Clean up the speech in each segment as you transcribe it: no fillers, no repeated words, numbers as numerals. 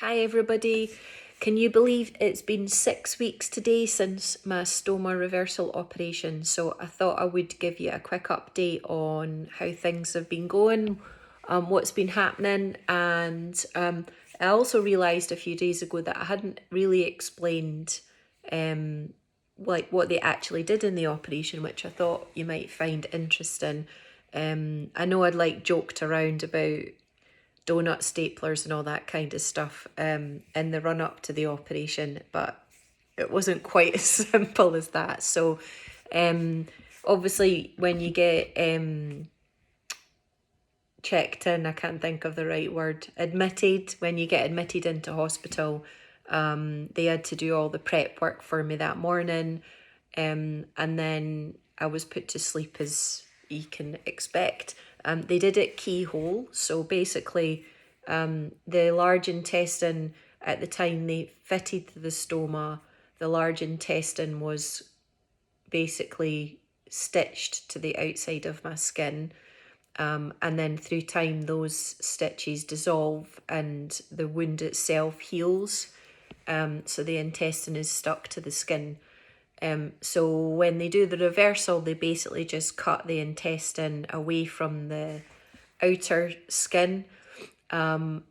Hi everybody. Can you believe it's been 6 weeks today since my stoma reversal operation? So I thought I would give you a quick update on how things have been going, what's been happening, and I also realised a few days ago that I hadn't really explained like what they actually did in the operation, which I thought you might find interesting. I know I'd joked around about donut staplers and all that kind of stuff in the run up to the operation, but it wasn't quite as simple as that. So obviously when you get checked in, I can't think of the right word, admitted, when you get admitted into hospital, they had to do all the prep work for me that morning, and then I was put to sleep as you can expect. They did it keyhole, so basically the large intestine, at the time they fitted the stoma, the large intestine was basically stitched to the outside of my skin. And then through time, those stitches dissolve and the wound itself heals. So the intestine is stuck to the skin. So when they do the reversal, they basically just cut the intestine away from the outer skin, and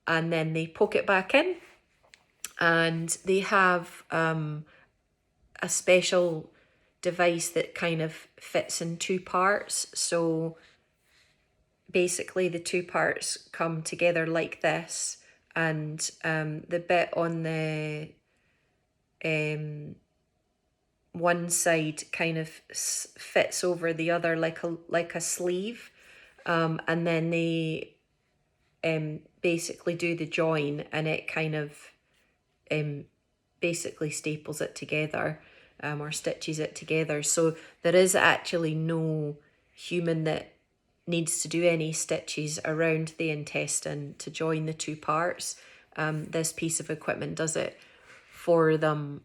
then they poke it back in. And they have a special device that kind of fits in two parts. So basically the two parts come together like this, and the bit on the one side kind of fits over the other like a sleeve, and then they basically do the join, and it kind of basically staples it together, or stitches it together. So there is actually no human that needs to do any stitches around the intestine to join the two parts. This piece of equipment does it for them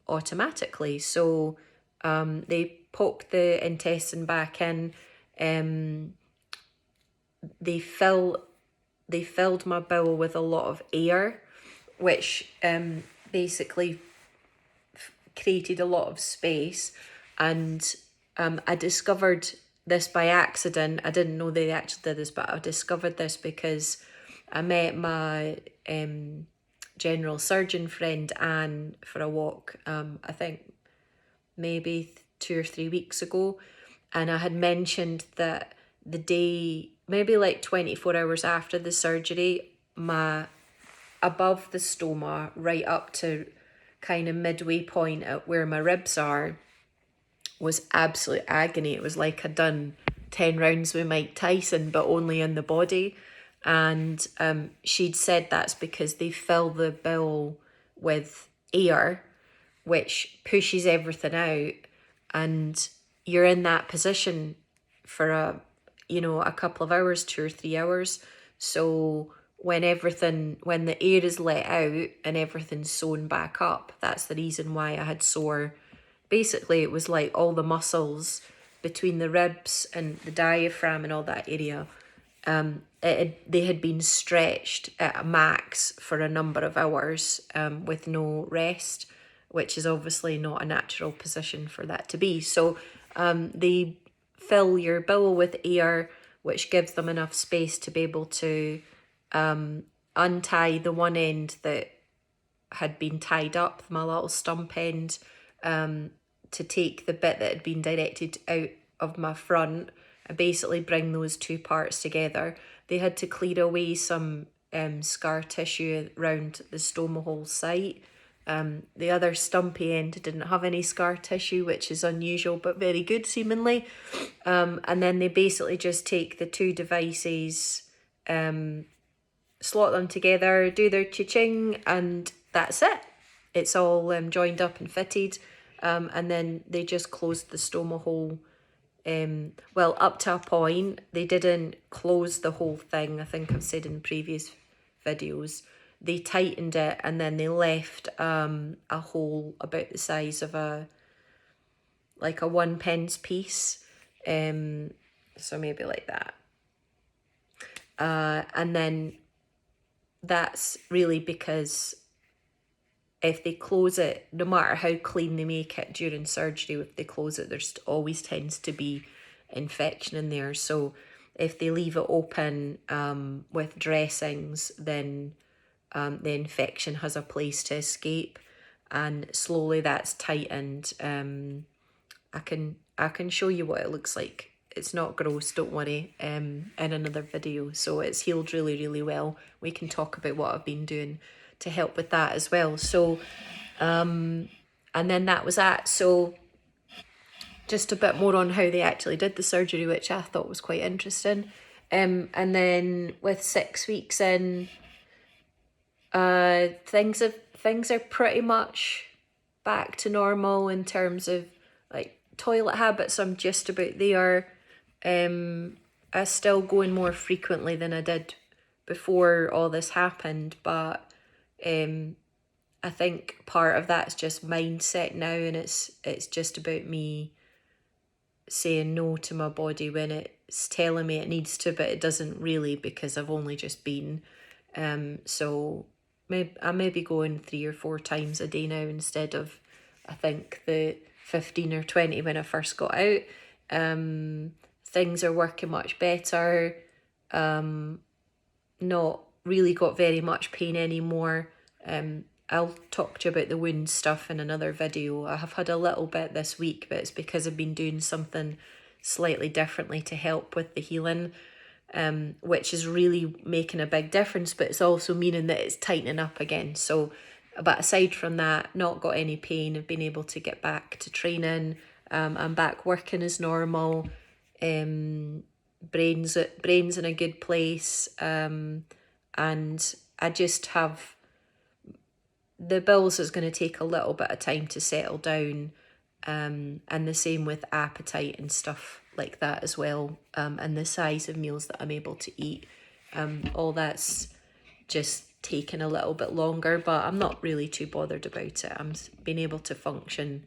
automatically. So they poke the intestine back in. They filled my bowel with a lot of air, which basically created a lot of space. And I discovered this by accident. I didn't know they actually did this, but I discovered this because I met my general surgeon friend Anne for a walk, I think maybe 2 or 3 weeks ago, and I had mentioned that the day, maybe like 24 hours after the surgery, my above the stoma, right up to kind of midway point at where my ribs are, was absolute agony. It was like I'd done 10 rounds with Mike Tyson, but only in the body. And she'd said that's because they fill the bowel with air, which pushes everything out, and you're in that position for a couple of hours, 2 or 3 hours. So when the air is let out and everything's sewn back up, that's the reason why I had sore. Basically, it was like all the muscles between the ribs and the diaphragm and all that area, they had been stretched at a max for a number of hours, with no rest, which is obviously not a natural position for that to be. So they fill your bowel with air, which gives them enough space to be able to untie the one end that had been tied up, my little stump end, to take the bit that had been directed out of my front and basically bring those two parts together. They had to clear away some scar tissue around the stoma hole site. The other stumpy end didn't have any scar tissue, which is unusual but very good seemingly. And then they basically just take the two devices, slot them together, do their cha-ching, and that's it. It's all joined up and fitted, and then they just closed the stoma hole. Well, up to a point. They didn't close the whole thing. I think I've said in previous videos. They tightened it, and then they left a hole about the size of a 1 pence piece. So maybe like that. And then that's really because if they close it, no matter how clean they make it during surgery, if they close it, there's always tends to be infection in there. So if they leave it open with dressings, then the infection has a place to escape, and slowly that's tightened. I can show you what it looks like. It's not gross, don't worry, in another video. So it's healed really, really well. We can talk about what I've been doing to help with that as well. So, and then that was that. So just a bit more on how they actually did the surgery, which I thought was quite interesting. And then with 6 weeks in, things are pretty much back to normal in terms of like toilet habits. I'm just about there. I still go in more frequently than I did before all this happened, but I think part of that's just mindset now, and it's just about me saying no to my body when it's telling me it needs to, but it doesn't really, because I've only just been. So I may be going 3 or 4 times a day now instead of, I think, the 15 or 20 when I first got out. Things are working much better. Not really got very much pain anymore. I'll talk to you about the wound stuff in another video. I have had a little bit this week, but it's because I've been doing something slightly differently to help with the healing, which is really making a big difference, but it's also meaning that it's tightening up again. So, but aside from that, not got any pain. I've been able to get back to training. I'm back working as normal. Brain's in a good place. And I just have, the bowels is going to take a little bit of time to settle down, and the same with appetite and stuff like that as well, and the size of meals that I'm able to eat. All that's just taking a little bit longer, but I'm not really too bothered about it. I'm being able to function,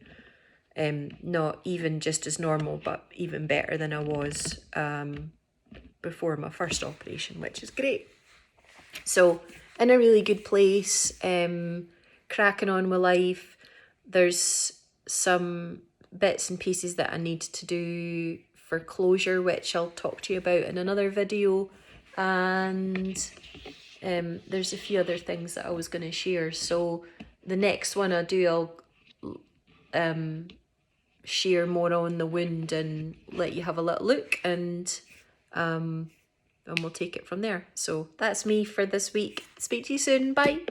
not even just as normal, but even better than I was before my first operation, which is great. So in a really good place, cracking on with life. There's some bits and pieces that I need to do for closure, which I'll talk to you about in another video. And there's a few other things that I was going to share. So the next one I do, I'll share more on the wound and let you have a little look, and we'll take it from there. So that's me for this week. Speak to you soon. Bye.